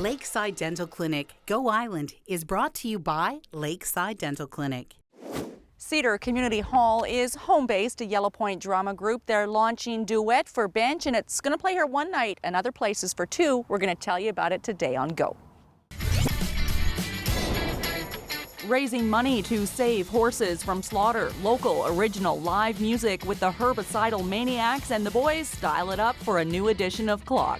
Lakeside Dental Clinic, Go Island, is brought to you by Lakeside Dental Clinic. Cedar Community Hall is home-based to Yellowpoint Drama Group. They're launching Duet for Bench, and it's going to play here one night and other places for two. We're going to tell you about it today on Go. Raising money to save horses from slaughter. Local, original, live music with the herbicidal maniacs, and the boys style it up for a new edition of Clock.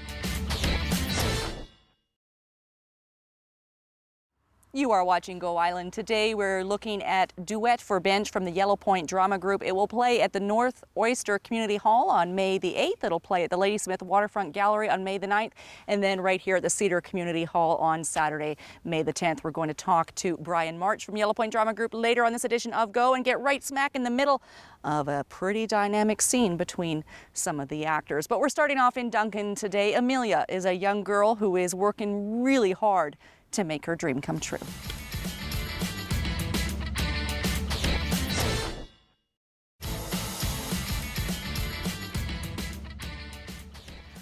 You are watching Go Island. Today we're looking at Duet for Bench from the Yellowpoint Drama Group. It will play at the North Oyster Community Hall on May the 8th. It'll play at the Ladysmith Waterfront Gallery on May the 9th. And then right here at the Cedar Community Hall on Saturday, May the 10th. We're going to talk to Brian March from Yellowpoint Drama Group later on this edition of Go and get right smack in the middle of a pretty dynamic scene between some of the actors. But we're starting off in Duncan today. Amelia is a young girl who is working really hard to make her dream come true.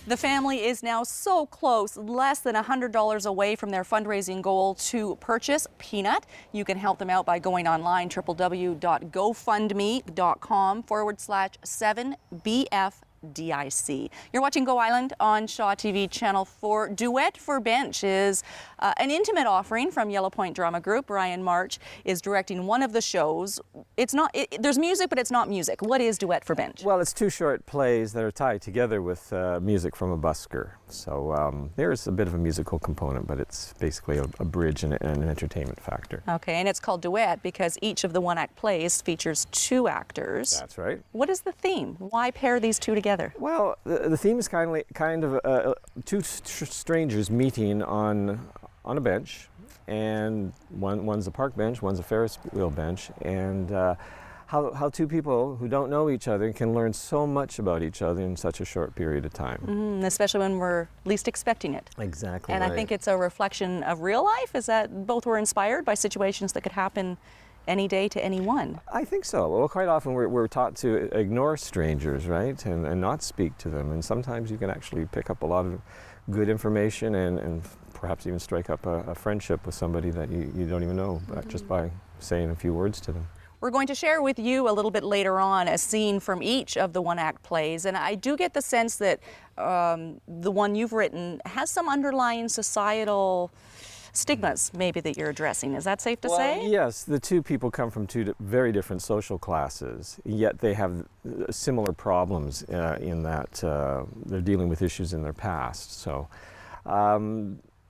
The family is now so close, less than $100 away from their fundraising goal to purchase Peanut. You can help them out by going online, www.gofundme.com/7BF DIC. You're watching Go Island on Shaw TV Channel 4. Duet for Bench is an intimate offering from Yellowpoint Drama Group. Brian March is directing one of the shows. There's music, but it's not music. What is Duet for Bench? Well, it's two short plays that are tied together with music from a busker. So there's a bit of a musical component, but it's basically a bridge and an entertainment factor. Okay, and it's called Duet because each of the one-act plays features two actors. That's right. What is the theme? Why pair these two together? Well, the theme is kind of two strangers meeting on a bench, and one's a park bench, one's a Ferris wheel bench, and how two people who don't know each other can learn so much about each other in such a short period of time. Especially when we're least expecting it. Exactly. And right. I think it's a reflection of real life. Is that both were inspired by situations that could happen any day to anyone? I think so. Well, quite often we're taught to ignore strangers, right, and not speak to them. And sometimes you can actually pick up a lot of good information and perhaps even strike up a friendship with somebody that you don't even know, just by saying a few words to them. We're going to share with you a little bit later on a scene from each of the one-act plays, and I do get the sense that the one you've written has some underlying societal stigmas maybe that you're addressing. Is that safe to say? Yes, the two people come from two very different social classes, yet they have similar problems in that they're dealing with issues in their past. So,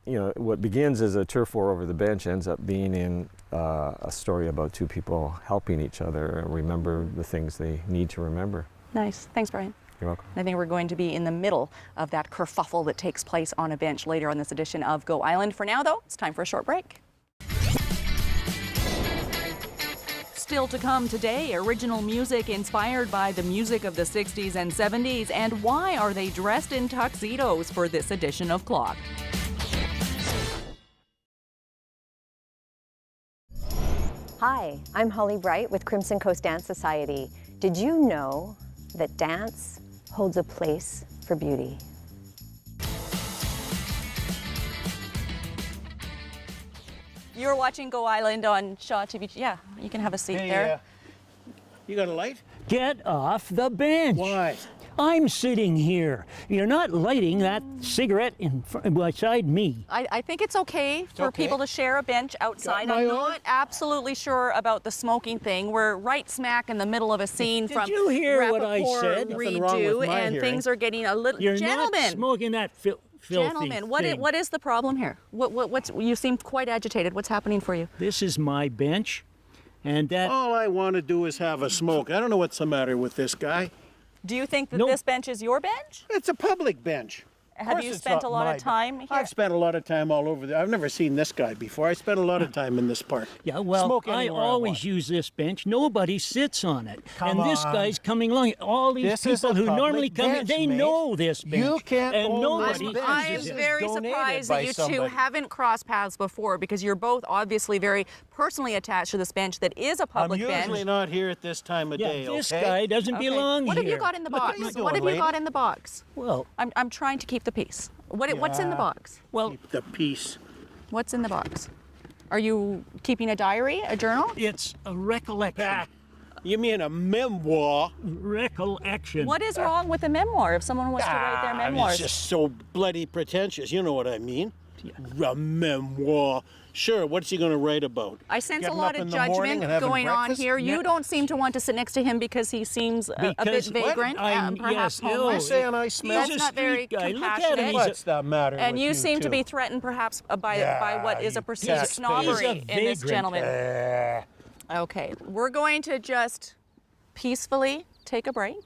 you know, what begins as a turf war over the bench ends up being in a story about two people helping each other remember the things they need to remember. Nice. Thanks, Brian. You're welcome. I think we're going to be in the middle of that kerfuffle that takes place on a bench later on this edition of Go Island. For now, though, it's time for a short break. Still to come today, original music inspired by the music of the 60s and 70s, and why are they dressed in tuxedos for this edition of Clock? Hi, I'm Holly Bright with Crimson Coast Dance Society. Did you know that dance holds a place for beauty? You're watching Go Island on Shaw TV. Yeah, you can have a seat there. You got a light? Get off the bench. Why? I'm sitting here. You're not lighting that cigarette beside me. I think it's okay for people to share a bench outside. I'm not absolutely sure about the smoking thing. We're right smack in the middle of a scene from Did you hear what I Rappaport said? Nothing wrong redo, with my and hearing. things are getting a little. You're Gentlemen, not smoking that filthy gentlemen, what is the problem here? What's you seem quite agitated. What's happening for you? This is my bench, and that... All I want to do is have a smoke. I don't know what's the matter with this guy. Do you think that Nope. this bench is your bench? It's a public bench. Have you spent a lot of time here? I've spent a lot of time all over there. I've never seen this guy before. I spent a lot of time in this park. Yeah, well, Smoke I anywhere I always want. use this bench. Nobody sits on it. Come and this on. guy's coming along. All these This is people a who public normally come in, bench, they mate. know this bench. You can't and own nobody this bench. I am uses it. very donated surprised by that you two somebody. haven't crossed paths before because you're both obviously very personally attached to this bench that is a I'm public usually bench. not here at this time of Yeah, day, this okay? guy doesn't Okay. belong What here. have you got in the box? you What doing, have you lady? got in the box? Well, I'm trying to keep the peace. What's in the box? Well, Keep the peace. What's in the box? Are you keeping a diary, a journal? it's a recollection. You mean a memoir? Recollection. What is wrong with a memoir if someone wants to write their memoirs? It's just so bloody pretentious. You know what I mean? A memoir. Sure, what's he going to write about? I sense a Getting lot up of in the morning judgment and having going on breakfast? here. You don't seem to want to sit next to him because he seems a bit Because what? vagrant, perhaps Yes, homeless. You saying I smell? That's not very guy. Look at him. compassionate. What's the matter And with you seem to two? be threatened perhaps by what is a perceived taxpayers. snobbery He's a in this vagrant. gentleman. Okay, we're going to just peacefully take a break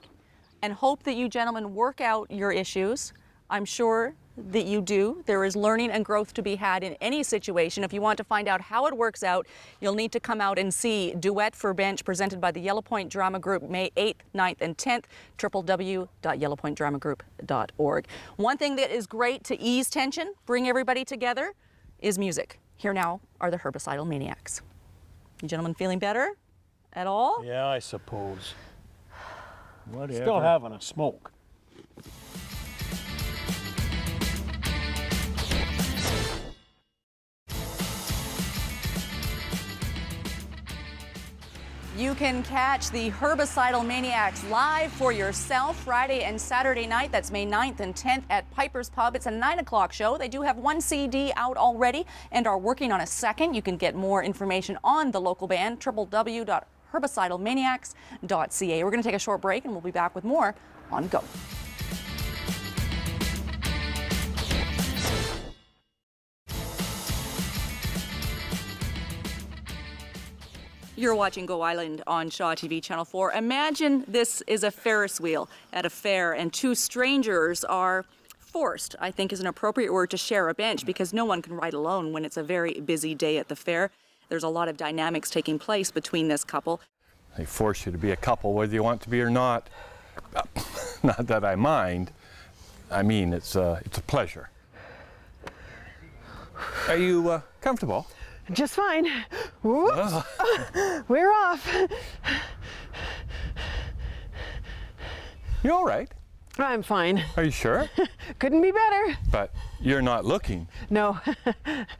and hope that you gentlemen work out your issues. I'm sure that you do. There is learning and growth to be had in any situation. If you want to find out how it works out, you'll need to come out and see Duet for Bench presented by the Yellowpoint Drama Group May 8th, 9th, and 10th, www.yellowpointdramagroup.org. One thing that is great to ease tension, bring everybody together, is music. Here now are the Herbicidal Maniacs. You gentlemen feeling better at all? Yeah, I suppose. Whatever. Still having a smoke. You can catch the Herbicidal Maniacs live for yourself Friday and Saturday night. That's May 9th and 10th at Piper's Pub. It's a 9 o'clock show. They do have one CD out already and are working on a second. You can get more information on the local band, www.herbicidalmaniacs.ca. We're going to take a short break and we'll be back with more on Go. You're watching Go Island on Shaw TV Channel 4. Imagine this is a Ferris wheel at a fair and two strangers are forced, I think is an appropriate word, to share a bench because no one can ride alone when it's a very busy day at the fair. There's a lot of dynamics taking place between this couple. They force you to be a couple whether you want to be or not. Not that I mind. I mean, it's a pleasure. Are you comfortable? Just fine. Whoops. We're off. You all right? I'm fine. Are you sure? Couldn't be better. But you're not looking. No.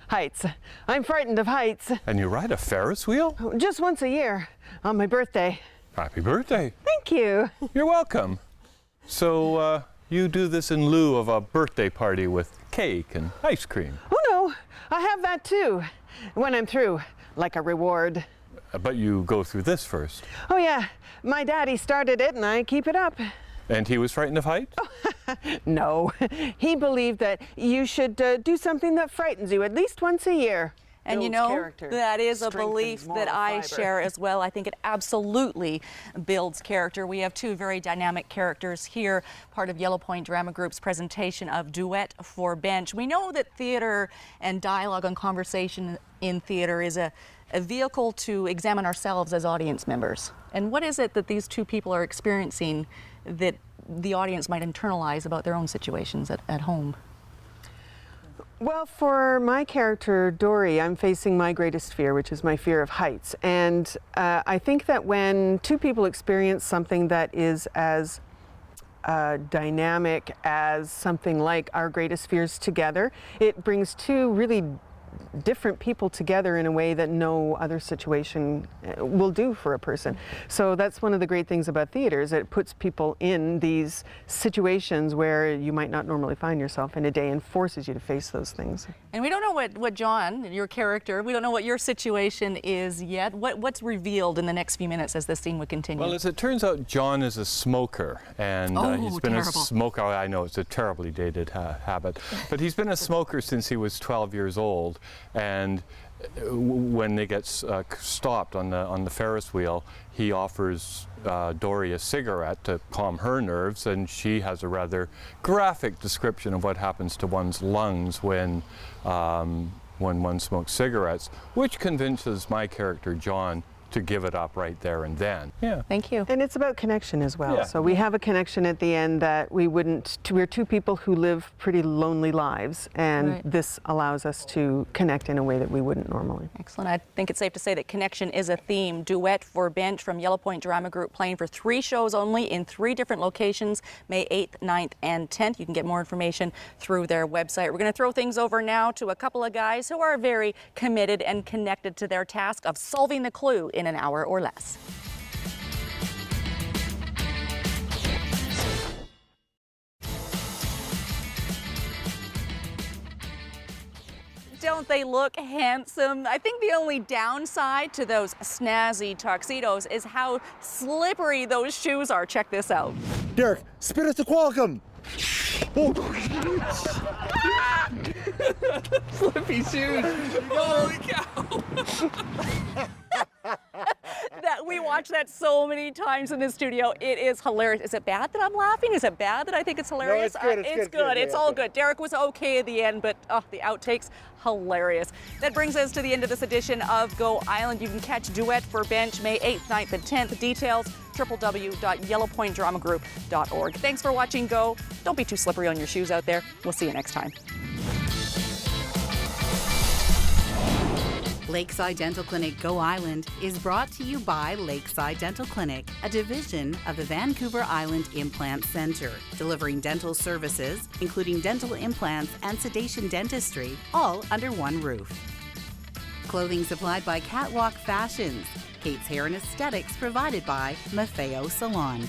Heights. I'm frightened of heights. And you ride a Ferris wheel? Just once a year on my birthday. Happy birthday. Thank you. You're welcome. So you do this in lieu of a birthday party with cake and ice cream. Oh no, I have that too. When I'm through, like a reward. But you go through this first. Oh yeah, my daddy started it and I keep it up. And he was frightened of heights? No, he believed that you should do something that frightens you at least once a year. And you Builds know, character, that is a strengthens belief that moral I fiber. share as well. I think it absolutely builds character. We have two very dynamic characters here, part of Yellowpoint Drama Group's presentation of Duet for Bench. We know that theater and dialogue and conversation in theater is a vehicle to examine ourselves as audience members. And what is it that these two people are experiencing that the audience might internalize about their own situations at home? Well, for my character, Dory, I'm facing my greatest fear, which is my fear of heights. And I think that when two people experience something that is as dynamic as something like our greatest fears together, it brings two really different people together in a way that no other situation will do for a person. So that's one of the great things about theater, is it puts people in these situations where you might not normally find yourself in a day and forces you to face those things. And we don't know what John, your character, we don't know what your situation is yet. What's revealed in the next few minutes as this scene would continue? Well, as it turns out, John is a smoker, and he's been terrible. a smoker. I know it's a terribly dated habit, but he's been a smoker since he was 12 years old. And when they get stopped on the Ferris wheel, he offers Dory a cigarette to calm her nerves, and she has a rather graphic description of what happens to one's lungs when one smokes cigarettes, which convinces my character John to give it up right there and then. Yeah. Thank you. And it's about connection as well. Yeah. So we have a connection at the end that we're two people who live pretty lonely lives, and Right. this allows us to connect in a way that we wouldn't normally. Excellent. I think it's safe to say that connection is a theme. Duet for Bench from Yellowpoint Drama Group, playing for 3 shows only in 3 different locations, May 8th, 9th, and 10th. You can get more information through their website. We're going to throw things over now to a couple of guys who are very committed and connected to their task of solving the clue in an hour or less. Don't they look handsome? I think the only downside to those snazzy tuxedos is how slippery those shoes are. Check this out. Derek, spit it to Qualcomm. Slippy shoes. Holy cow. That we watch that so many times in the studio. It is hilarious. Is it bad that I'm laughing? Is it bad that I think it's hilarious? No, it's good. It's good. It's all good. Derek was okay at the end, but the outtakes, hilarious. That brings us to the end of this edition of Go Island. You can catch Duet for Bench May 8th, 9th, and 10th. Details, www.yellowpointdramagroup.org. Thanks for watching Go. Don't be too slippery on your shoes out there. We'll see you next time. Lakeside Dental Clinic Go Island is brought to you by Lakeside Dental Clinic, a division of the Vancouver Island Implant Center, delivering dental services, including dental implants and sedation dentistry, all under one roof. Clothing supplied by Catwalk Fashions. Kate's Hair and Aesthetics provided by Maffeo Salon.